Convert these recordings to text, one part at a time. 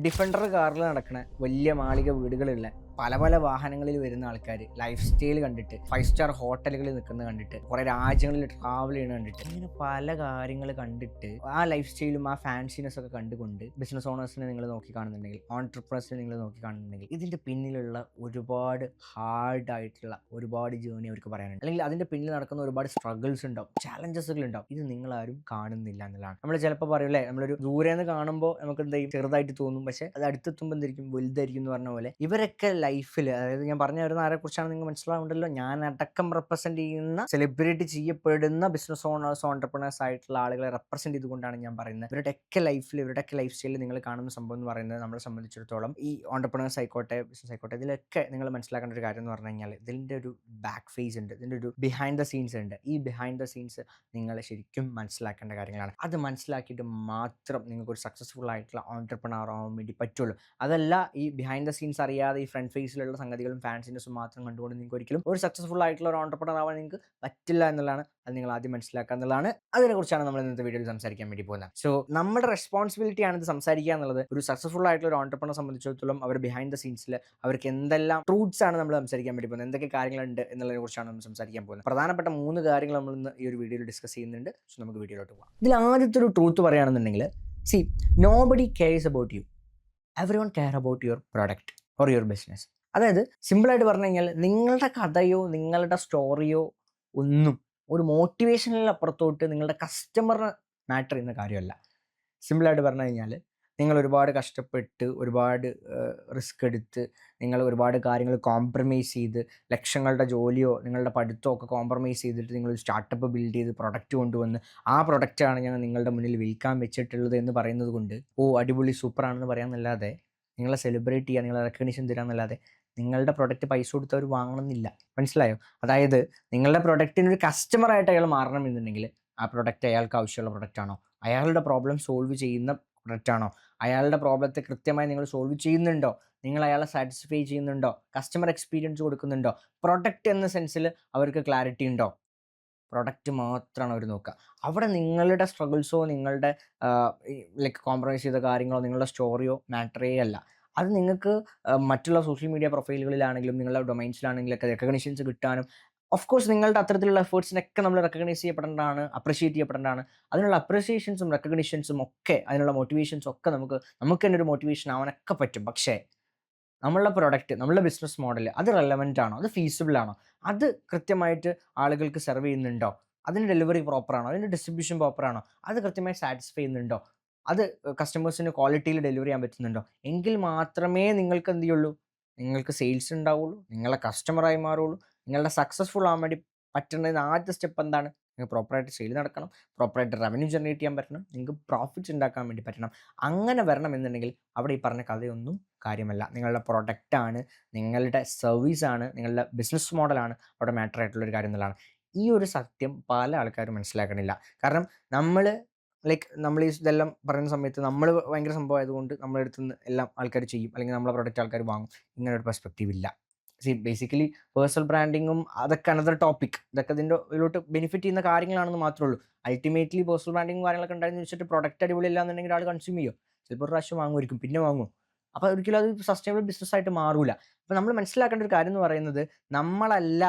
Defender കാറിൽ നടക്കണ വലിയ മാളിക വീടുകളുള്ള പല പല വാഹനങ്ങളിൽ വരുന്ന ആൾക്കാർ ലൈഫ് സ്റ്റൈൽ കണ്ടിട്ട് 5 സ്റ്റാർ ഹോട്ടലുകളിൽ നിൽക്കുന്നത് കണ്ടിട്ട് കുറേ രാജ്യങ്ങളിൽ ട്രാവൽ ചെയ്യുന്നത് കണ്ടിട്ട് ഇങ്ങനെ പല കാര്യങ്ങൾ കണ്ടിട്ട് ആ ലൈഫ് സ്റ്റൈലും ആ ഫാൻസിനെസ് ഒക്കെ കണ്ടുകൊണ്ട് ബിസിനസ് ഓണേഴ്സിനെ നിങ്ങൾ നോക്കി കാണുന്നുണ്ടെങ്കിൽ, ഓൺടർപ്രനേഴ്സിനെ നിങ്ങൾ നോക്കി കാണുന്നുണ്ടെങ്കിൽ, ഇതിൻ്റെ പിന്നിലുള്ള ഒരുപാട് ഹാർഡായിട്ടുള്ള ഒരുപാട് ജേർണി അവർക്ക് പറയാനുണ്ട്. അല്ലെങ്കിൽ അതിൻ്റെ പിന്നിൽ നടക്കുന്ന ഒരുപാട് സ്ട്രഗിൾസ് ഉണ്ടാവും, ചാലഞ്ചസുകൾ ഉണ്ടാവും. ഇത് നിങ്ങളാരും കാണുന്നില്ല എന്നുള്ളതാണ്. നമ്മൾ ചിലപ്പോൾ പറയും അല്ലേ, നമ്മളൊരു ദൂരെ നിന്ന് കാണുമ്പോൾ നമുക്ക് എന്തായും ചെറുതായിട്ട് തോന്നും, പക്ഷെ അത് അടുത്തെത്തുമ്പോൾ എന്തായിരിക്കും വലുതായിരിക്കും എന്ന് പറഞ്ഞ പോലെ ഇവരൊക്കെ ലൈഫിൽ, അതായത് ഞാൻ പറഞ്ഞു വരുന്ന ആരെ കുറിച്ചാണ് നിങ്ങൾ മനസ്സിലാവുണ്ടല്ലോ, ഞാൻ അടക്കം റെപ്രസെന്റ് ചെയ്യുന്ന സെലിബ്രേറ്റ് ചെയ്യപ്പെടുന്ന ബിസിനസ് ഓണേഴ്സ്, ഓൺടർപ്രണേഴ്സ് ആയിട്ടുള്ള ആളുകളെ റെപ്രസെന്റ് ചെയ്തുകൊണ്ടാണ് ഞാൻ പറയുന്നത്. ഇവരുടെയൊക്കെ ലൈഫിൽ, ഇവരുടെയൊക്കെ ലൈഫ് സ്റ്റൈലിൽ നിങ്ങൾ കാണുന്ന സംഭവം എന്ന് പറയുന്നത് നമ്മളെ സംബന്ധിച്ചിടത്തോളം ഈ ഓൺടർപ്രണേഴ്സ് ആയിക്കോട്ടെ, ബിസിനസ് ആയിക്കോട്ടെ, ഇതിലൊക്കെ നിങ്ങൾ മനസ്സിലാക്കേണ്ട ഒരു കാര്യം എന്ന് പറഞ്ഞു കഴിഞ്ഞാൽ ഇതിൻ്റെ ഒരു ബാക്ക് ഫേസ് ഉണ്ട്, ഇതിൻ്റെ ഒരു ബിഹൈൻഡ് ദ സീൻസ് ഉണ്ട്. ഈ ബിഹൈൻഡ് ദ സീൻസ് നിങ്ങൾ ശരിക്കും മനസ്സിലാക്കേണ്ട കാര്യങ്ങളാണ്. അത് മനസ്സിലാക്കിയിട്ട് മാത്രം നിങ്ങൾക്ക് ഒരു സക്സസ്ഫുൾ ആയിട്ടുള്ള ഓൺടർപ്രണർ ആവാൻ വേണ്ടി പറ്റുള്ളൂ. അതല്ല ഈ ബിഹൈൻഡ് ദ സീൻസ് അറിയാതെ ഈ ഫ്രണ്ട് ഫേസിലുള്ള സംഗതികളും ഫാൻസിനെസും മാത്രം കണ്ടുകൊണ്ട് നിങ്ങൾക്ക് ഒരിക്കലും ഒരു സക്സസ്ഫുൾ ആയിട്ടുള്ള ഒരു ഓൺടർപ്രണർ ആവാൻ നിങ്ങൾക്ക് പറ്റില്ല എന്നുള്ളതാണ്. അത് നിങ്ങൾ ആദ്യം മനസ്സിലാക്കുക എന്നുള്ളതാണ്. അതിനെക്കുറിച്ചാണ് നമ്മൾ ഇന്നത്തെ വീഡിയോയിൽ സംസാരിക്കാൻ വേണ്ടി പോകുന്നത്. സോ നമ്മുടെ റെസ്പോൺസിബിലിറ്റി ആണ് ഇത് സംസാരിക്കുക എന്നുള്ളത്. ഒരു സക്സസ്ഫുൾ ആയിട്ടുള്ള ഒരു ഓൺടർപ്രണർ സംബന്ധിച്ചിടത്തോളം അവർ ബിഹൈൻഡ് ദ സീൻസിൽ അവർക്ക് എന്തെല്ലാം ട്രൂത്ത്സ് ആണ് നമ്മൾ സംസാരിക്കാൻ വേണ്ടി പോകുന്നത്, എന്തൊക്കെ കാര്യങ്ങളുണ്ട് എന്നുള്ളതിനെ കുറിച്ചാണ് നമ്മൾ സംസാരിക്കാൻ പോകുന്നത്. പ്രധാനപ്പെട്ട 3 കാര്യങ്ങൾ നമ്മൾ ഇന്ന് ഈ ഒരു വീഡിയോയിൽ ഡിസ്കസ് ചെയ്യുന്നുണ്ട്. സോ നമുക്ക് വീഡിയോയിലോട്ട് പോകാം. ഇതിൽ ആദ്യത്തെ ഒരു ട്രൂത്ത് പറയുകയാണെന്നുണ്ടെങ്കിൽ, C nobody CARES about you, every one care about your product or your business. അതായത് സിമ്പിളായിട്ട് പറഞ്ഞു കഴിഞ്ഞാൽ നിങ്ങളുടെ കഥയോ നിങ്ങളുടെ സ്റ്റോറിയോ ഒന്നും ഒരു മോട്ടിവേഷനിൽ അപ്പുറത്തോട്ട് നിങ്ങളുടെ കസ്റ്റമറിന് മാറ്റർ ചെയ്യുന്ന കാര്യമല്ല. സിമ്പിളായിട്ട് പറഞ്ഞു കഴിഞ്ഞാൽ നിങ്ങൾ ഒരുപാട് കഷ്ടപ്പെട്ട്, ഒരുപാട് റിസ്ക് എടുത്ത്, നിങ്ങൾ ഒരുപാട് കാര്യങ്ങൾ കോംപ്രമൈസ് ചെയ്ത്, ലക്ഷങ്ങളുടെ ജോലിയോ നിങ്ങളുടെ പഠിത്തമോ ഒക്കെ കോംപ്രമൈസ് ചെയ്തിട്ട് നിങ്ങളൊരു സ്റ്റാർട്ടപ്പ് ബിൽഡ് ചെയ്ത് പ്രൊഡക്റ്റ് കൊണ്ടുവന്ന് ആ പ്രൊഡക്റ്റാണ് ഞാൻ നിങ്ങളുടെ മുന്നിൽ വിൽക്കാൻ വെച്ചിട്ടുള്ളത് എന്ന് പറയുന്നത് കൊണ്ട് അടിപൊളി സൂപ്പറാണെന്ന് പറയാമെന്നല്ലാതെ, നിങ്ങളെ സെലിബ്രേറ്റ് ചെയ്യുക, നിങ്ങളെ റെക്കഗ്നിഷൻ തരാമെന്നല്ലാതെ നിങ്ങളുടെ പ്രൊഡക്റ്റ് പൈസ കൊടുത്തവർ വാങ്ങണമെന്നില്ല. മനസ്സിലായോ? അതായത് നിങ്ങളുടെ പ്രൊഡക്റ്റിനൊരു കസ്റ്റമറായിട്ട് അയാൾ മാറണം എന്നുണ്ടെങ്കിൽ ആ പ്രൊഡക്റ്റ് അയാൾക്ക് ആവശ്യമുള്ള പ്രൊഡക്റ്റാണോ, അയാളുടെ പ്രോബ്ലം സോൾവ് ചെയ്യുന്ന പ്രൊഡക്റ്റാണോ, അയാളുടെ പ്രോബ്ലത്തെ കൃത്യമായി നിങ്ങൾ സോൾവ് ചെയ്യുന്നുണ്ടോ, നിങ്ങൾ അയാളെ സാറ്റിസ്ഫൈ ചെയ്യുന്നുണ്ടോ, കസ്റ്റമർ എക്സ്പീരിയൻസ് കൊടുക്കുന്നുണ്ടോ, പ്രൊഡക്റ്റ് എന്ന സെൻസിൽ അവർക്ക് ക്ലാരിറ്റി ഉണ്ടോ, പ്രൊഡക്റ്റ് മാത്രമാണ് അവർ നോക്കുക. അവിടെ നിങ്ങളുടെ സ്ട്രഗിൾസോ നിങ്ങളുടെ ലൈക്ക് കോംപ്രമൈസ് ചെയ്ത കാര്യങ്ങളോ നിങ്ങളുടെ സ്റ്റോറിയോ മാറ്ററേ അല്ല. അത് നിങ്ങൾക്ക് മറ്റുള്ള സോഷ്യൽ മീഡിയ പ്രൊഫൈലുകളിലാണെങ്കിലും നിങ്ങളുടെ ഡൊമൈൻസിലാണെങ്കിലൊക്കെ റെക്കഗ്നിഷൻസ് കിട്ടാനും, ഓഫ് കോഴ്സ് നിങ്ങളുടെ അത്തരത്തിലുള്ള എഫേർട്സിനൊക്കെ നമ്മൾ റെക്കഗ്നൈസ് ചെയ്യപ്പെടേണ്ടതാണ്, അപ്രിഷിയേറ്റ് ചെയ്യപ്പെടേണ്ടതാണ്. അതിനുള്ള അപ്രിസിയേഷൻസും റെക്കഗ്നിഷൻസും ഒക്കെ, അതിനുള്ള മോട്ടിവേഷൻസും ഒക്കെ നമുക്ക് തന്നെ ഒരു മോട്ടിവേഷൻ ആവാനൊക്കെ പറ്റും. പക്ഷേ നമ്മളുടെ പ്രൊഡക്റ്റ്, നമ്മളുടെ ബിസിനസ് മോഡൽ അത് റെലവൻ്റ് ആണോ, അത് ഫീസിബിൾ ആണോ, അത് കൃത്യമായിട്ട് ആളുകൾക്ക് സെർവ് ചെയ്യുന്നുണ്ടോ, അതിൻ്റെ ഡെലിവറി പ്രോപ്പറാണോ, അതിൻ്റെ ഡിസ്ട്രിബ്യൂഷൻ പ്രോപ്പറാണോ, അത് കൃത്യമായി സാറ്റിസ്ഫൈ ചെയ്യുന്നുണ്ടോ, അത് കസ്റ്റമേഴ്സിന് ക്വാളിറ്റിയിൽ ഡെലിവറി ചെയ്യാൻ പറ്റുന്നുണ്ടോ, എങ്കിൽ മാത്രമേ നിങ്ങൾക്ക് എന്ത് ചെയ്യുള്ളൂ, നിങ്ങൾക്ക് സെയിൽസ് ഉണ്ടാവുള്ളൂ, നിങ്ങളെ കസ്റ്റമറായി മാറുള്ളൂ. നിങ്ങളുടെ സക്സസ്ഫുൾ ആവാൻ വേണ്ടി പറ്റുന്നതിന് ആദ്യത്തെ സ്റ്റെപ്പ് എന്താണ്? നിങ്ങൾക്ക് പ്രോപ്പറായിട്ട് സെയിൽ നടക്കണം, പ്രോപ്പറായിട്ട് റവന്യൂ ജനറേറ്റ് ചെയ്യാൻ പറ്റണം, നിങ്ങൾക്ക് പ്രോഫിറ്റ്സ് ഉണ്ടാക്കാൻ വേണ്ടി പറ്റണം. അങ്ങനെ വരണം എന്നുണ്ടെങ്കിൽ അവിടെ ഈ പറഞ്ഞ കഥയൊന്നും കാര്യമല്ല. നിങ്ങളുടെ പ്രൊഡക്റ്റാണ്, നിങ്ങളുടെ സർവീസാണ്, നിങ്ങളുടെ ബിസിനസ് മോഡലാണ് അവിടെ മാറ്റർ ആയിട്ടുള്ളൊരു കാര്യം എന്നുള്ളതാണ്. ഈ ഒരു സത്യം പല ആൾക്കാരും മനസ്സിലാക്കണില്ല. കാരണം നമ്മൾ ഈ ഇതെല്ലാം പറയുന്ന സമയത്ത് നമ്മൾ ഭയങ്കര സംഭവമായതുകൊണ്ട് നമ്മളെ അടുത്ത് നിന്ന് എല്ലാം ആൾക്കാർ ചെയ്യും, അല്ലെങ്കിൽ നമ്മളെ പ്രൊഡക്റ്റ് ആൾക്കാർ വാങ്ങും. ഇങ്ങനെ ഒരു പെർസ്പെക്റ്റീവ് ഇല്ല. ബേസിക്കലി പേഴ്സണൽ ബ്രാൻഡിങ്ങും അതൊക്കെ അനദർ ടോപ്പിക്. ഇതൊക്കെ ഇതിൻ്റെ ഇതിലോട്ട് ബെനിഫിറ്റ് ചെയ്യുന്ന കാര്യങ്ങളാണെന്ന് മാത്രമേ ഉള്ളൂ. അൾട്ടിമേറ്റ്ലി പേഴ്സണൽ ബ്രാൻഡിങ്ങും കാര്യങ്ങളൊക്കെ ഉണ്ടായെന്ന് വെച്ചിട്ട് പ്രൊഡക്റ്റ് അടിപൊളിയില്ല എന്നുണ്ടെങ്കിൽ ആൾ കൺസ്യൂം ചെയ്യും. ചിലപ്പോൾ ഒരു പ്രാവശ്യം വാങ്ങുമായിരിക്കും, പിന്നെ വാങ്ങും. അപ്പോൾ ഒരിക്കലും അത് സസ്റ്റൈനബിൾ ബിസിനസ് ആയിട്ട് മാറൂല. അപ്പോൾ നമ്മൾ മനസ്സിലാക്കേണ്ട ഒരു കാര്യം എന്ന് പറയുന്നത്, നമ്മളല്ല,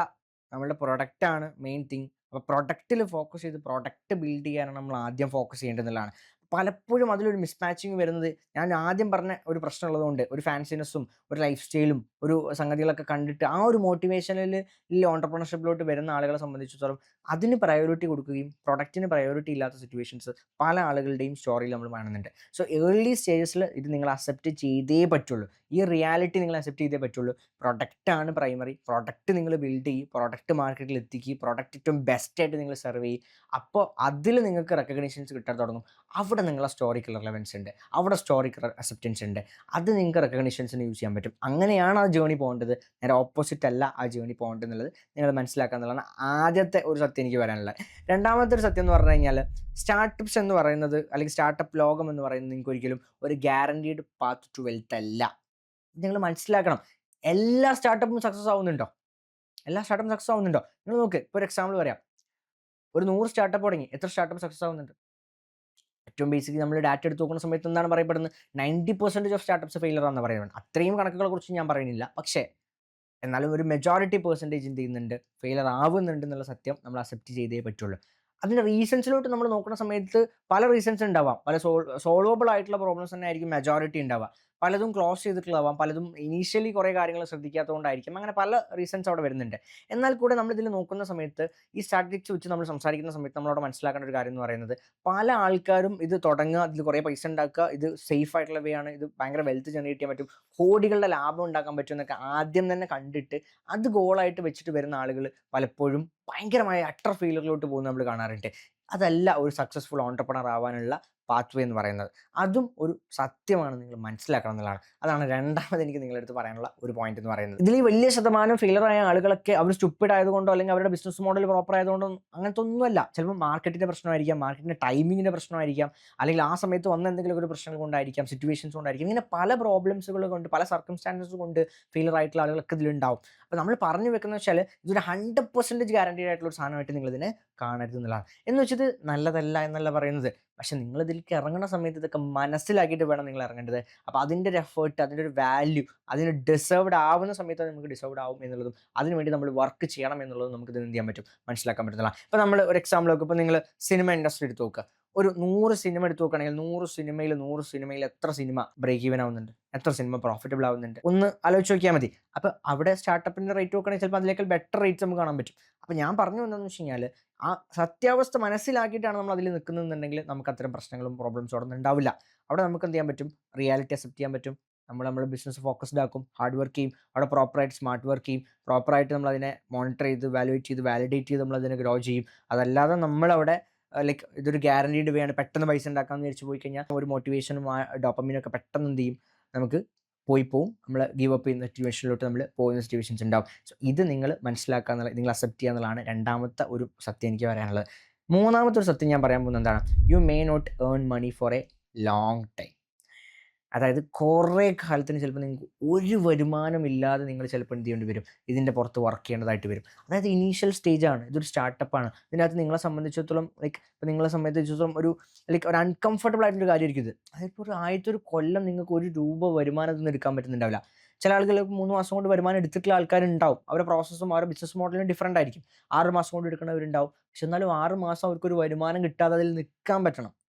നമ്മളുടെ പ്രൊഡക്റ്റാണ് മെയിൻ തിങ്. അപ്പോൾ പ്രൊഡക്റ്റിൽ ഫോക്കസ് ചെയ്ത് പ്രൊഡക്റ്റ് ബിൽഡ് ചെയ്യാനാണ് നമ്മൾ ആദ്യം ഫോക്കസ് ചെയ്യേണ്ടതെന്നുള്ളതാണ്. പലപ്പോഴും അതിലൊരു മിസ്മാച്ചിങ് വരുന്നത്, ഞാൻ ആദ്യം പറഞ്ഞ ഒരു പ്രശ്നം ഉള്ളതുകൊണ്ട്, ഒരു ഫാൻസിനെസ്സും ഒരു ലൈഫ് സ്റ്റൈലും ഒരു സംഗതികളൊക്കെ കണ്ടിട്ട് ആ ഒരു മോട്ടിവേഷനിൽ ഈ ഓൺടർപ്രണർഷിപ്പിലോട്ട് വരുന്ന ആളുകളെ സംബന്ധിച്ചിടത്തോളം അതിന് പ്രയോറിറ്റി കൊടുക്കുകയും പ്രൊഡക്റ്റിന് പ്രയോറിറ്റി ഇല്ലാത്ത സിറ്റുവേഷൻസ് പല ആളുകളുടെയും സ്റ്റോറിയിൽ നമ്മൾ കാണുന്നുണ്ട്. സോ ഏർലി സ്റ്റേജസിൽ ഇത് നിങ്ങൾ അക്സെപ്റ്റ് ചെയ്തേ പറ്റുള്ളൂ. ഈ റിയാലിറ്റി നിങ്ങൾ അക്സെപ്റ്റ് ചെയ്തേ പറ്റുള്ളൂ. പ്രൊഡക്റ്റാണ് പ്രൈമറി. പ്രൊഡക്റ്റ് നിങ്ങൾ ബിൽഡ് ചെയ്യും, പ്രൊഡക്റ്റ് മാർക്കറ്റിൽ എത്തിക്കുക, പ്രൊഡക്റ്റ് ഏറ്റവും ബെസ്റ്റായിട്ട് നിങ്ങൾ സെർവ് ചെയ്യും. അപ്പോൾ അതിൽ നിങ്ങൾക്ക് റെക്കഗ്നീഷൻസ് കിട്ടാൻ തുടങ്ങും. അവിടെ നിങ്ങളെ സ്റ്റോറിക്ക് റിലവൻസ് ഉണ്ട്, അവിടെ സ്റ്റോറിക്ക് അക്സെപ്റ്റൻസ് ഉണ്ട്. അത് നിങ്ങൾക്ക് റെക്കഗ്നീഷൻസിന് യൂസ് ചെയ്യാൻ പറ്റും. അങ്ങനെയാണ് ആ ജേണി പോകേണ്ടത്. നേരെ ഓപ്പോസിറ്റ് അല്ല ആ ജേണി പോകേണ്ടത് എന്നുള്ളത് നിങ്ങൾ മനസ്സിലാക്കുക എന്നുള്ളതാണ് ആദ്യത്തെ ഒരു സത്യം എനിക്ക് വരാനുള്ളത്. രണ്ടാമത്തെ ഒരു സത്യം എന്ന് പറഞ്ഞു കഴിഞ്ഞാൽ, സ്റ്റാർട്ടപ്സ് എന്ന് പറയുന്നത്, അല്ലെങ്കിൽ സ്റ്റാർട്ടപ്പ് ലോകം എന്ന് പറയുന്നത് നിങ്ങൾക്ക് ഒരിക്കലും ഒരു ഗ്യാരണ്ടീഡ് പാത്ത് ടു വെൽത്ത് അല്ല. നിങ്ങൾ മനസ്സിലാക്കണം. എല്ലാ സ്റ്റാർട്ടപ്പും സക്സസ് ആവുന്നുണ്ടോ? എല്ലാ സ്റ്റാർട്ടപ്പും സക്സസ് ആവുന്നുണ്ടോ? നിങ്ങൾ നോക്ക്. ഇപ്പോൾ ഒരു എക്സാമ്പിൾ പറയാം. ഒരു 100 സ്റ്റാർട്ടപ്പ് തുടങ്ങി, എത്ര സ്റ്റാർട്ടപ്പ് സക്സസ് ആവുന്നുണ്ട്? ഏറ്റവും ബേസിക്കലി നമ്മൾ ഡാറ്റ എടുത്ത് നോക്കുന്ന സമയത്ത് എന്താണ് പറയപ്പെടുന്നത്, 90% ഓഫ് സ്റ്റാർട്ടപ്സ് ഫെയിലർ ആണെന്ന് പറയുന്നത്. അത്രയും കണക്കുകളെ കുറിച്ച് ഞാൻ പറയുന്നില്ല, പക്ഷേ എന്നാലും ഒരു മെജോറിറ്റി പെർസെൻറ്റേജ് എന്ത് ചെയ്യുന്നുണ്ട്, ഫെയിലർ ആവുന്നുണ്ട് എന്നുള്ള സത്യം നമ്മൾ അക്സെപ്റ്റ് ചെയ്തേ പറ്റുള്ളൂ. അതിൻ്റെ റീസൺസിലോട്ട് നമ്മൾ നോക്കുന്ന സമയത്ത് പല റീസൺസ് ഉണ്ടാവാം, പല സോൾവബിൾ ആയിട്ടുള്ള പ്രോബ്ലംസ് തന്നെ ആയിരിക്കും മെജോറിറ്റി ഉണ്ടാവുക. പലതും ക്ലോസ് ചെയ്തിട്ടുള്ളതാവാം, പലതും ഇനീഷ്യലി കുറേ കാര്യങ്ങൾ ശ്രദ്ധിക്കാത്തതുകൊണ്ടായിരിക്കും, അങ്ങനെ പല റീസൺസ് അവിടെ വരുന്നുണ്ട്. എന്നാൽ കൂടെ നമ്മളിതിൽ നോക്കുന്ന സമയത്ത് ഈ സ്റ്റാറ്റിസ്റ്റിക്സ് വെച്ച് നമ്മൾ സംസാരിക്കുന്ന സമയത്ത് നമ്മളവിടെ മനസ്സിലാക്കേണ്ട ഒരു കാര്യം എന്ന് പറയുന്നത്, പല ആൾക്കാരും ഇത് തുടങ്ങുക, ഇതിൽ കുറേ പൈസ ഉണ്ടാക്കുക, ഇത് സേഫ് ആയിട്ടുള്ള വേ ആണ്, ഇത് ഭയങ്കര വെൽത്ത് ജനറേറ്റ് ചെയ്യാൻ പറ്റും, കോടികളുടെ ലാഭം ഉണ്ടാക്കാൻ പറ്റും എന്നൊക്കെ ആദ്യം തന്നെ കണ്ടിട്ട് അത് ഗോളായിട്ട് വെച്ചിട്ട് വരുന്ന ആളുകൾ പലപ്പോഴും ഭയങ്കരമായ അട്ടർ ഫെയിലറിലോട്ട് പോകുന്നത് നമ്മൾ കാണാറുണ്ട്. അതല്ല ഒരു സക്സസ്ഫുൾ ഓൺടർപ്രണർ ആവാനുള്ള പാത്ത് വേ എന്ന് പറയുന്നത്. അതും ഒരു സത്യമാണ്, നിങ്ങൾ മനസ്സിലാക്കണം എന്നുള്ളതാണ്. അതാണ് രണ്ടാമത് എനിക്ക് നിങ്ങളുടെ അടുത്ത് പറയാനുള്ള ഒരു പോയിന്റ് എന്ന് പറയുന്നത്. ഇതിൽ ഈ വലിയ ശതമാനം ഫെയിലർ ആയ ആളുകളൊക്കെ അവർ സ്റ്റുപ്പിഡ് ആയതുകൊണ്ടോ അല്ലെങ്കിൽ അവരുടെ ബിസിനസ് മോഡൽ പ്രോപ്പർ ആയതുകൊണ്ടോ അങ്ങനത്തെ ഒന്നുമല്ല. ചിലപ്പോൾ മാർക്കറ്റിന്റെ പ്രശ്നമായിരിക്കാം, മാർക്കറ്റിന്റെ ടൈമിങ്ങിന്റെ പ്രശ്നമായിരിക്കാം, അല്ലെങ്കിൽ ആ സമയത്ത് വന്ന എന്തെങ്കിലും ഒരു പ്രശ്നങ്ങൾ കൊണ്ടായിരിക്കാം, സിറ്റുവേഷൻസ് കൊണ്ടായിരിക്കും. ഇങ്ങനെ പല പ്രോബ്ലംസുകൾ കൊണ്ട്, പല സർക്കംസ്റ്റാൻസസ് കൊണ്ട് ഫെയിലർ ആയിട്ടുള്ള ആളുകളൊക്കെ ഇതിലുണ്ടാവും. അപ്പോൾ നമ്മൾ പറഞ്ഞു വെക്കുന്നത് വെച്ചാൽ ഇതൊരു 100% ഗ്യാരണ്ടീഡ് ആയിട്ടുള്ള ഒരു സാധനമായിട്ട് നിങ്ങളിതിനെ കാണരുത് എന്നുള്ളതാണ്. എന്ന് വെച്ചത് നല്ലതല്ല എന്നല്ല പറയുന്നത്, പക്ഷെ നിങ്ങൾ ഇതിലേക്ക് ഇറങ്ങുന്ന സമയത്ത് ഇതൊക്കെ മനസ്സിലാക്കിയിട്ട് വേണം നിങ്ങൾ ഇറങ്ങേണ്ടത്. അപ്പോൾ അതിൻ്റെ ഒരു എഫേർട്ട്, അതിൻ്റെ ഒരു വാല്യൂ, അതിന് ഡിസേർവ്ഡ് ആവുന്ന സമയത്ത് നമുക്ക് ഡിസേർവ്ഡ് ആവും എന്നുള്ളതും അതിനുവേണ്ടി നമ്മൾ വർക്ക് ചെയ്യണം എന്നുള്ളതും നമുക്ക് ഇത് എന്ത് ചെയ്യാൻ പറ്റും, മനസ്സിലാക്കാൻ പറ്റുന്നതാണ്. ഇപ്പോൾ നമ്മൾ ഒരു എക്സാമ്പിൾ നോക്കുക, ഇപ്പോൾ നിങ്ങൾ സിനിമ ഇൻഡസ്ട്രി എടുത്ത് നോക്കുക. ഒരു 100 സിനിമ എടുത്ത് നോക്കുകയാണെങ്കിൽ 100 സിനിമയിൽ എത്ര സിനിമ ബ്രേക്ക് ഈവൻ ആവുന്നുണ്ട്, എത്ര സിനിമ പ്രോഫിറ്റബിൾ ആവുന്നുണ്ട്, ഒന്ന് ആലോചിച്ച് നോക്കിയാൽ മതി. അപ്പോൾ അവിടെ സ്റ്റാർട്ടപ്പിൻ്റെ റേറ്റ് നോക്കുകയാണെങ്കിൽ ചിലപ്പോൾ അതിലേക്കാൾ ബെറ്റർ റേറ്റ്സ് നമുക്ക് കാണാൻ പറ്റും. അപ്പോൾ ഞാൻ പറഞ്ഞു എന്താണെന്ന് വെച്ച് കഴിഞ്ഞാൽ, ആ സത്യാവസ്ഥ മനസ്സിലാക്കിയിട്ടാണ് നമ്മൾ അതിൽ നിൽക്കുന്നതെന്നുണ്ടെങ്കിൽ നമുക്ക് അത്തരം പ്രശ്നങ്ങളും പ്രോബ്ലംസും അവിടെ ഉണ്ടാവില്ല. അവിടെ നമുക്ക് എന്ത് ചെയ്യാൻ പറ്റും, റിയാലിറ്റി അക്സെപ്റ്റ് ചെയ്യാൻ പറ്റും. നമ്മൾ ബിസിനസ് ഫോക്കസ്ഡ് ആക്കും, ഹാർഡ് വർക്ക് ചെയ്യും, അവിടെ പ്രോപ്പറായിട്ട് സ്മാർട്ട് വർക്ക് ചെയ്യും, പ്രോപ്പറായിട്ട് നമ്മൾ അതിനെ മോണിറ്റർ ചെയ്ത് വാലുവേറ്റ് ചെയ്ത് വാലിഡേറ്റ് ചെയ്ത് നമ്മൾ അതിനെ ഗ്രോ ചെയ്യും. അതല്ലാതെ നമ്മളവിടെ ലൈക്ക് ഇതൊരു ഗ്യാരണ്ടീഡ് വേ ആണ്, പെട്ടെന്ന് പൈസ ഉണ്ടാക്കാമെന്ന് വിചാരിച്ച് പോയി കഴിഞ്ഞാൽ ഒരു മോട്ടിവേഷനും ഡോപ്പമിനൊക്കെ പെട്ടെന്ന് എന്ത് ചെയ്യും, നമുക്ക് പോവും, നമ്മൾ ഗീവ് അപ്പ് ചെയ്യുന്ന സിറ്റുവേഷനിലോട്ട് നമ്മൾ പോകുന്ന സിറ്റുവേഷൻസ് ഉണ്ടാവും. സോ ഇത് നിങ്ങൾ മനസ്സിലാക്കുക എന്നുള്ളത്, നിങ്ങൾ അക്സെപ്റ്റ് ചെയ്യുക എന്നുള്ളതാണ് രണ്ടാമത്തെ ഒരു സത്യം എനിക്ക് പറയാനുള്ളത്. മൂന്നാമത്തെ ഒരു സത്യം ഞാൻ പറയാൻ പോകുന്നത് എന്താണ്, you may not earn money for a long time. അതായത് കുറേ കാലത്തിന് ചിലപ്പോൾ നിങ്ങൾക്ക് ഒരു വരുമാനമില്ലാതെ നിങ്ങൾ ചിലപ്പോൾ എന്ത് ചെയ്യേണ്ടി വരും, ഇതിൻ്റെ പുറത്ത് വർക്ക് ചെയ്യേണ്ടതായിട്ട് വരും. അതായത് ഇനീഷ്യൽ സ്റ്റേജാണ്, ഇതൊരു സ്റ്റാർട്ടപ്പാണ്. ഇതിനകത്ത് നിങ്ങളെ സംബന്ധിച്ചിടത്തോളം ഇപ്പോൾ നിങ്ങളെ സംബന്ധിച്ചിടത്തോളം ഒരു ഒരു അൺകംഫർട്ടബിൾ ആയിട്ടൊരു കാര്യമായിരിക്കും ഇത്. അതായത് ഒരു ആദ്യത്തെ ഒരു കൊല്ലം നിങ്ങൾക്ക് ₹1 വരുമാനത്തിൽ നിന്ന് എടുക്കാൻ പറ്റുന്നുണ്ടാവില്ല. ചില ആളുകൾ 3 മാസം കൊണ്ട് വരുമാനം എടുത്തിട്ടുള്ള ആൾക്കാരുണ്ടാവും. അവരുടെ പ്രോസസ്സും അവരുടെ ബിസിനസ് മോഡലും ഡിഫറൻ്റ് ആയിരിക്കും. 6 മാസം കൊണ്ട് എടുക്കുന്നവരുണ്ടാവും. പക്ഷെ എന്നാലും 6 മാസം അവർക്കൊരു വരുമാനം കിട്ടാതെ അതിൽ നിൽക്കാൻ പറ്റണം.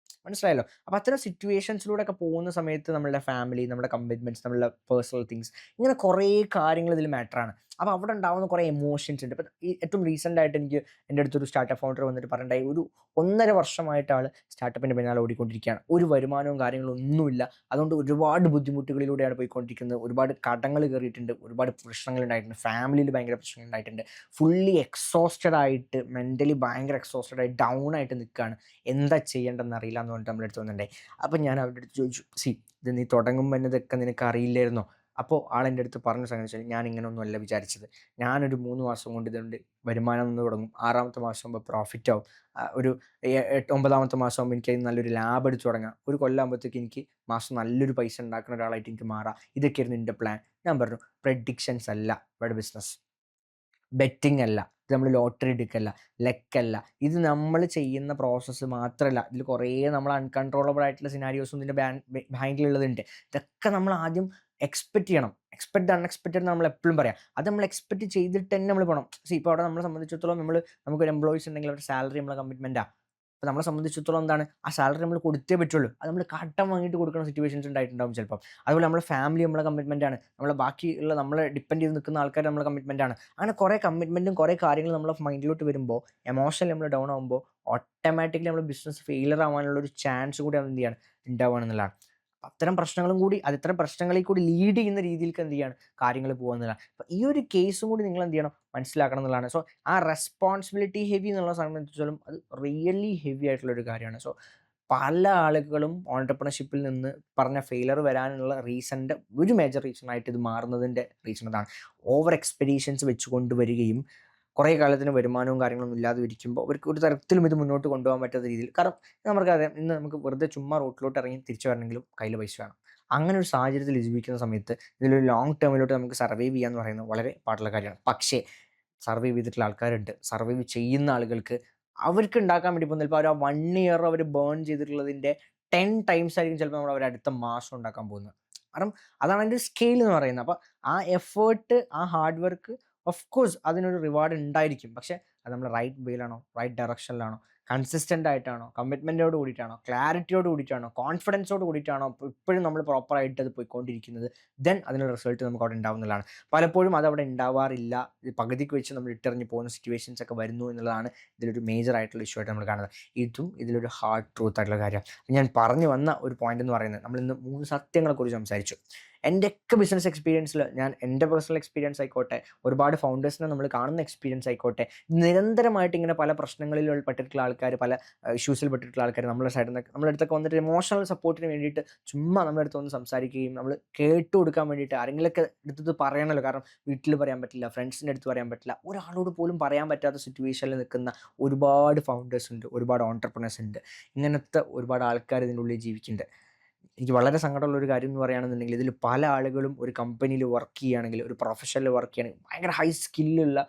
മനസ്സിലായല്ലോ? അപ്പോൾ അത്തരം സിറ്റുവേഷൻസിലൂടെ ഒക്കെ പോകുന്ന സമയത്ത് നമ്മളുടെ ഫാമിലി, നമ്മുടെ കമ്മിറ്റ്മെൻറ്റ്സ്, നമ്മളുടെ പേഴ്സണൽ തിങ്സ്, ഇങ്ങനെ കുറേ കാര്യങ്ങൾ ഇതിൽ മാറ്ററാണ്. അപ്പോൾ അവിടെ ഉണ്ടാകുന്ന കുറേ എമോഷൻസ് ഉണ്ട്. ഇപ്പം ഈ ഏറ്റവും റീസെൻ്റ് ആയിട്ട് എനിക്ക് എൻ്റെ അടുത്തൊരു സ്റ്റാർട്ടപ്പ് ഫൗണ്ടർ വന്നിട്ട് പറഞ്ഞിട്ടുണ്ടായി, ഒരു 1.5 വർഷമായിട്ട് ആൾ സ്റ്റാർട്ടപ്പിൻ്റെ പിന്നാലെ ഓടിക്കൊണ്ടിരിക്കുകയാണ്. ഒരു വരുമാനവും കാര്യങ്ങളും ഒന്നുമില്ല. അതുകൊണ്ട് ഒരുപാട് ബുദ്ധിമുട്ടുകളിലൂടെയാണ് പോയിക്കൊണ്ടിരിക്കുന്നത്. ഒരുപാട് കടങ്ങൾ കയറിയിട്ടുണ്ട്, ഒരുപാട് പ്രശ്നങ്ങൾ ഉണ്ടായിട്ടുണ്ട്, ഫാമിലിയിൽ ഭയങ്കര പ്രശ്നങ്ങൾ ഉണ്ടായിട്ടുണ്ട്. ഫുള്ളി എക്സോസ്റ്റഡ് ആയിട്ട്, മെൻ്റലി ഭയങ്കര എക്സോസ്റ്റഡ് ആയിട്ട് ഡൗൺ ആയിട്ട് നിൽക്കുകയാണ്. എന്താ ചെയ്യേണ്ടതെന്ന് അറിയില്ല എന്ന് പറഞ്ഞിട്ട് നമ്മുടെ അടുത്ത് വന്നിട്ടുണ്ടായി. അപ്പോൾ ഞാൻ അവരുടെ അടുത്ത് ചോദിച്ചു, ഇത് നീ തുടങ്ങുമ്പോൾ തന്നെ ഇതൊക്കെ നിനക്ക് അറിയില്ലായിരുന്നോ? അപ്പോൾ ആളെൻ്റെ അടുത്ത് പറഞ്ഞ സംഗതി വെച്ചാൽ, ഞാൻ ഇങ്ങനെയൊന്നും അല്ല വിചാരിച്ചത്. ഞാനൊരു 3 മാസം കൊണ്ട് ഇതുകൊണ്ട് വരുമാനം നിന്ന് തുടങ്ങും, 6ാമത്തെ മാസം ആകുമ്പോൾ പ്രോഫിറ്റ് ആവും, ഒരു 9ാമത്തെ മാസം ആകുമ്പോൾ എനിക്ക് അതിന് നല്ലൊരു ലാഭം എടുത്ത് തുടങ്ങാം, ഒരു കൊല്ലാകുമ്പോഴത്തേക്ക് എനിക്ക് മാസം നല്ലൊരു പൈസ ഉണ്ടാക്കുന്ന ഒരാളായിട്ട് എനിക്ക് മാറാം. ഇതൊക്കെയായിരുന്നു എൻ്റെ പ്ലാൻ. ഞാൻ പറഞ്ഞു, പ്രെഡിക്ഷൻസ് അല്ല ഇവിടെ ബിസിനസ്, ബെറ്റിംഗ് അല്ല, ഇത് നമ്മൾ ലോട്ടറി എടുക്കല്ല, ലക്കല്ല. ഇത് നമ്മൾ ചെയ്യുന്ന പ്രോസസ്സ് മാത്രമല്ല, ഇതിൽ കുറേ നമ്മൾ അൺകൺട്രോളബിൾ ആയിട്ടുള്ള സിനാരിയോസും ഇതിൻ്റെ ബാങ്കിലുള്ളതുണ്ട്. ഇതൊക്കെ നമ്മൾ ആദ്യം എക്സ്പെക്റ്റ് ചെയ്യണം. എക്സ്പെക്ട് അൺഎക്സ്പെക്റ്റഡ് നമ്മൾ എപ്പോഴും പറയാം. അത് നമ്മൾ എക്സ്പെക്ട് ചെയ്തിട്ട് തന്നെ നമ്മൾ പോകണം. ഇപ്പോൾ അവിടെ നമ്മളെ സംബന്ധിച്ചിടത്തോളം നമുക്കൊരു എംപ്ലോയീസ് ഉണ്ടെങ്കിൽ അവരുടെ സാലറി നമ്മളെ കമ്മിറ്റ്മെൻറ്റാണ്. അപ്പോൾ നമ്മളെ സംബന്ധിച്ചിടത്തോളം എന്താണ്, ആ സാലറി നമ്മൾ കൊടുത്തേ പറ്റുള്ളൂ. അത് നമ്മൾ കടം വാങ്ങിയിട്ട് കൊടുക്കുന്ന സിറ്റുവേഷൻസ് ഉണ്ടായിട്ടുണ്ടാവും ചിലപ്പം. അതുപോലെ നമ്മുടെ ഫാമിലി നമ്മളെ കമ്മിറ്റ്മെൻറ്റാണ്, നമ്മളെ ബാക്കിയുള്ള നമ്മളെ ഡിപ്പെൻഡ് ചെയ്ത് നിൽക്കുന്ന ആൾക്കാർ നമ്മളെ കമ്മിറ്റ്മെൻറ്റാണ്. അങ്ങനെ കുറേ കമ്മിറ്റ്മെൻറ്റും കുറേ കാര്യങ്ങൾ നമ്മളെ മൈൻഡിലോട്ട് വരുമ്പോൾ, എമോഷണലി നമ്മൾ ഡൗൺ ആകുമ്പോൾ ഓട്ടോമാറ്റിക്കലി നമ്മുടെ ബിസിനസ് ഫെയിലർ ആവാനുള്ള ഒരു ചാൻസ് കൂടി അത് എന്ത് ചെയ്യാണ്, ഉണ്ടാവുകയാണെന്നുള്ളതാണ്. അത്തരം പ്രശ്നങ്ങളും കൂടി, അത്തരം പ്രശ്നങ്ങളിൽ കൂടി ലീഡ് ചെയ്യുന്ന രീതിയിലേക്ക് എന്ത് ചെയ്യാണ്, കാര്യങ്ങൾ പോകുന്നതാണ്. അപ്പോൾ ഈ ഒരു കേസും കൂടി നിങ്ങൾ എന്ത് ചെയ്യണം, മനസ്സിലാക്കണം എന്നുള്ളതാണ്. സോ ആ റെസ്പോൺസിബിലിറ്റി ഹെവി എന്നുള്ള സംബന്ധിച്ചാലും അത് റിയലി ഹെവി ആയിട്ടുള്ളൊരു കാര്യമാണ്. സോ പല ആളുകളും ഓൺടർപ്രണർഷിപ്പിൽ നിന്ന് പറഞ്ഞ ഫെയിലർ വരാനുള്ള റീസണിൻ്റെ ഒരു മേജർ റീസണായിട്ട് ഇത് മാറുന്നതിൻ്റെ റീസൺ അതാണ്. ഓവർ എക്സ്പെക്റ്റേഷൻസ് വെച്ച് കൊണ്ടുവരികയും കുറേ കാലത്തിന് വരുമാനവും കാര്യങ്ങളൊന്നും ഇല്ലാതെ ഇരിക്കുമ്പോൾ അവർക്ക് ഒരു തരത്തിലും ഇത് മുന്നോട്ട് കൊണ്ടുപോകാൻ പറ്റാത്ത രീതിയിൽ, കാരണം നമുക്കറിയാം, ഇന്ന് നമുക്ക് വെറുതെ ചുമ്മാ റോട്ടിലോട്ട് ഇറങ്ങി തിരിച്ചു വരണമെങ്കിലും കയ്യിൽ പൈസ വേണം. അങ്ങനെ ഒരു സാഹചര്യത്തിൽ ജീവിക്കുന്ന സമയത്ത് ഇതിലൊരു ലോങ് ടേമിലോട്ട് നമുക്ക് സർവൈവ് ചെയ്യാന്ന് പറയുന്നത് വളരെ പാടുള്ള കാര്യമാണ്. പക്ഷേ സർവൈവ് ചെയ്തിട്ടുള്ള ആൾക്കാരുണ്ട്, സർവൈവ് ചെയ്യുന്ന ആളുകൾക്ക് അവർക്ക് ഉണ്ടാക്കാൻ വേണ്ടി പോകുന്നത് ചിലപ്പോൾ അവർ ആ 1 ഇയർ അവർ ബേൺ ചെയ്തിട്ടുള്ളതിൻ്റെ 10 ടൈംസ് ആയിരിക്കും ചിലപ്പോൾ നമ്മൾ അവർ അടുത്ത മാസം ഉണ്ടാക്കാൻ പോകുന്നത്. കാരണം അതാണ് അതിൻ്റെ സ്കെയിൽ എന്ന് പറയുന്നത്. അപ്പോൾ ആ എഫേർട്ട്, ആ ഹാർഡ് വർക്ക് ഓഫ് കോഴ്സ് അതിനൊരു റിവാർഡ് ഉണ്ടായിരിക്കും. പക്ഷേ അത് നമ്മൾ റൈറ്റ് വേയിലാണോ, റൈറ്റ് ഡയറക്ഷനിലാണോ, കൺസിസ്റ്റൻ്റ് ആയിട്ടാണോ, കമ്മിറ്റ്മെൻറ്റോട് കൂടിയിട്ടാണോ, ക്ലാരിറ്റിയോട് കൂടിയിട്ടാണോ, കോൺഫിഡൻസോട് കൂടിയിട്ടാണോ ഇപ്പോഴും നമ്മൾ പ്രോപ്പറായിട്ട് അത് പോയിക്കൊണ്ടിരിക്കുന്നത്, ദെൻ അതിനുള്ള റിസൾട്ട് നമുക്ക് അവിടെ ഉണ്ടാവുന്നതാണ്. പലപ്പോഴും അതവിടെ ഉണ്ടാവാറില്ല. ഇത് പകുതിക്ക് വെച്ച് നമ്മൾ ഇട്ടെറിഞ്ഞ് പോകുന്ന സിറ്റുവേഷൻസ് ഒക്കെ വരുന്നു എന്നുള്ളതാണ് ഇതിലൊരു മേജർ ആയിട്ടുള്ള ഇഷ്യൂ ആയിട്ട് നമ്മൾ കാണുന്നത്. ഇതും ഇതിലൊരു ഹാർഡ് ട്രൂത്ത് ആയിട്ടുള്ള കാര്യം. ഞാൻ പറഞ്ഞു വന്ന ഒരു പോയിന്റ് എന്ന് പറയുന്നത്, നമ്മൾ ഇന്ന് 3 സത്യങ്ങളെക്കുറിച്ച് സംസാരിച്ചു. എൻ്റെയൊക്കെ ബിസിനസ് എക്സ്പീരിയൻസിൽ, ഞാൻ എൻ്റെ പേഴ്സണൽ എക്സ്പീരിയൻസ് ആയിക്കോട്ടെ, ഒരുപാട് ഫൗണ്ടേഴ്സിനെ നമ്മൾ കാണുന്ന എക്സ്പീരിയൻസ് ആയിക്കോട്ടെ, നിരന്തരമായിട്ട് ഇങ്ങനെ പല പ്രശ്നങ്ങളിൽ പെട്ടിട്ടുള്ള ആൾക്കാർ, പല ഇഷ്യൂസിൽ പെട്ടിട്ടുള്ള ആൾക്കാർ നമ്മുടെ സൈഡിൽ നിന്ന്, നമ്മുടെ അടുത്തൊക്കെ വന്നിട്ട് ഇമോഷണൽ സപ്പോർട്ടിന് വേണ്ടിയിട്ട് ചുമ്മാ നമ്മുടെ അടുത്ത് വന്ന് സംസാരിക്കുകയും നമ്മൾ കേട്ടു കൊടുക്കാൻ വേണ്ടിയിട്ട് ആരെങ്കിലുമൊക്കെ എടുത്തത് പറയണമല്ലോ. കാരണം വീട്ടിൽ പറയാൻ പറ്റില്ല, ഫ്രണ്ട്സിൻ്റെ അടുത്ത് പറയാൻ പറ്റില്ല, ഒരാളോട് പോലും പറയാൻ പറ്റാത്ത സിറ്റുവേഷനിൽ നിൽക്കുന്ന ഒരുപാട് ഫൗണ്ടേഴ്സ് ഉണ്ട്, ഒരുപാട് ഓൺടർപ്രണേഴ്സ് ഉണ്ട്. ഇങ്ങനത്തെ ഒരുപാട് ആൾക്കാർ ഇതിൻ്റെ ഉള്ളിൽ ജീവിക്കുന്നുണ്ട്. എനിക്ക് വളരെ സങ്കടമുള്ള ഒരു കാര്യം എന്ന് പറയുകയാണെന്നുണ്ടെങ്കിൽ, ഇതിൽ പല ആളുകളും ഒരു കമ്പനിയിൽ വർക്ക് ചെയ്യുകയാണെങ്കിൽ, ഒരു പ്രൊഫഷനിൽ വർക്ക് ചെയ്യുകയാണെങ്കിൽ ഭയങ്കര ഹൈ സ്കില്ലുള്ള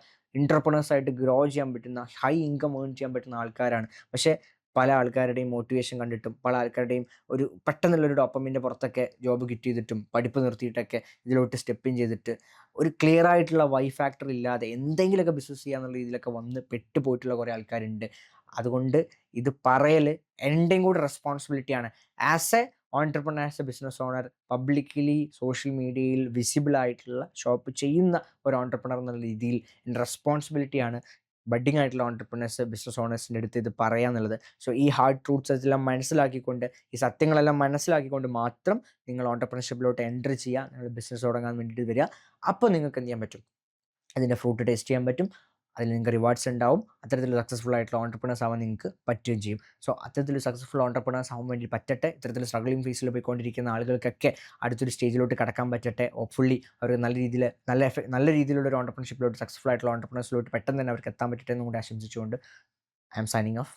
ആയിട്ട് ഗ്രോ ചെയ്യാൻ പറ്റുന്ന, ഹൈ ഇൻകം ഏൺ ചെയ്യാൻ പറ്റുന്ന ആൾക്കാരാണ്. പക്ഷേ പല ആൾക്കാരുടെയും മോട്ടിവേഷൻ കണ്ടിട്ടും, പല ആൾക്കാരുടെയും ഒരു പെട്ടെന്നുള്ളൊരു ഡോപ്പമിൻ്റെ പുറത്തൊക്കെ ജോബ് കിറ്റ് ചെയ്തിട്ടും, പഠിപ്പ് നിർത്തിയിട്ടൊക്കെ ഇതിലോട്ട് സ്റ്റെപ്പ് ഇൻ ചെയ്തിട്ട്, ഒരു ക്ലിയർ ആയിട്ടുള്ള വൈ ഫാക്ടർ ഇല്ലാതെ എന്തെങ്കിലുമൊക്കെ ബിസിനസ് ചെയ്യാന്നുള്ള രീതിയിലൊക്കെ വന്ന് പെട്ടുപോയിട്ടുള്ള കുറേ ആൾക്കാരുണ്ട്. അതുകൊണ്ട് ഇത് പറയൽ എൻ്റെയും കൂടെ റെസ്പോൺസിബിലിറ്റിയാണ്. As a entrepreneur, as a business owner, publicly social മീഡിയയിൽ വിസിബിൾ ആയിട്ടുള്ള ഷോപ്പ് ചെയ്യുന്ന ഒരു ഓൺടർപ്രണർ എന്നുള്ള രീതിയിൽ എൻ്റെ റെസ്പോൺസിബിലിറ്റിയാണ് ബഡ്ഡിങ് ആയിട്ടുള്ള ഓൺടർപ്രണേഴ്സ്, ബിസിനസ് ഓണേഴ്സിൻ്റെ അടുത്ത് ഇത് പറയാന്നുള്ളത്. സോ ഈ ഹാർഡ് ട്രൂത്ത്സ് എല്ലാം മനസ്സിലാക്കിക്കൊണ്ട്, ഈ സത്യങ്ങളെല്ലാം മനസ്സിലാക്കിക്കൊണ്ട് മാത്രം നിങ്ങൾ ഓൺടർപ്രണർഷിപ്പിലോട്ട് എൻ്റർ ചെയ്യുക, നിങ്ങൾ ബിസിനസ് തുടങ്ങാൻ വേണ്ടിയിട്ട് വരിക. അപ്പോൾ നിങ്ങൾക്ക് എന്ത് ചെയ്യാൻ പറ്റും? അതിൻ്റെ ഫ്രൂട്ട് ടേസ്റ്റ് ചെയ്യാൻ പറ്റും. അതിൽ നിങ്ങൾക്ക് റിവാർഡ്സ് ഉണ്ടാവും. അത്തരത്തിൽ സക്സസ്ഫുൾ ആയിട്ടുള്ള ഓൺടർപ്രണേഴ്സ് ആവാൻ നിങ്ങൾക്ക് പറ്റുകയും ചെയ്യും. സോ അത്തരത്തിൽ സക്സസ്ഫുൾ ഓൺടർപ്രണേഴ്സ് ആവാൻ വേണ്ടി പറ്റട്ടെ. ഇത്തരത്തിൽ സ്ട്രഗ്ലിംഗ് ഫേസിൽ പോയിക്കൊണ്ടിരിക്കുന്ന ആളുകൾക്കൊക്കെ അടുത്തൊരു സ്റ്റേജിലോട്ട് കടക്കാൻ പറ്റട്ടെ. ഹോപ്പ്ഫുള്ളി അവർ നല്ല രീതിയിൽ, നല്ല രീതിയിലുള്ള ഒരു ഓൺടർപ്രണർഷിപ്പിലോട്ട്, സക്സസ്ഫുൾ ആയിട്ടുള്ള ഓൺടർപ്രണേഴ്സിലോട്ട് പെട്ടെന്ന് തന്നെ അവർക്ക് എത്താൻ പറ്റട്ടെ എന്നും കൂടി ആശംസിച്ചുകൊണ്ട് ഐ ആം സൈനിങ് ഓഫ്.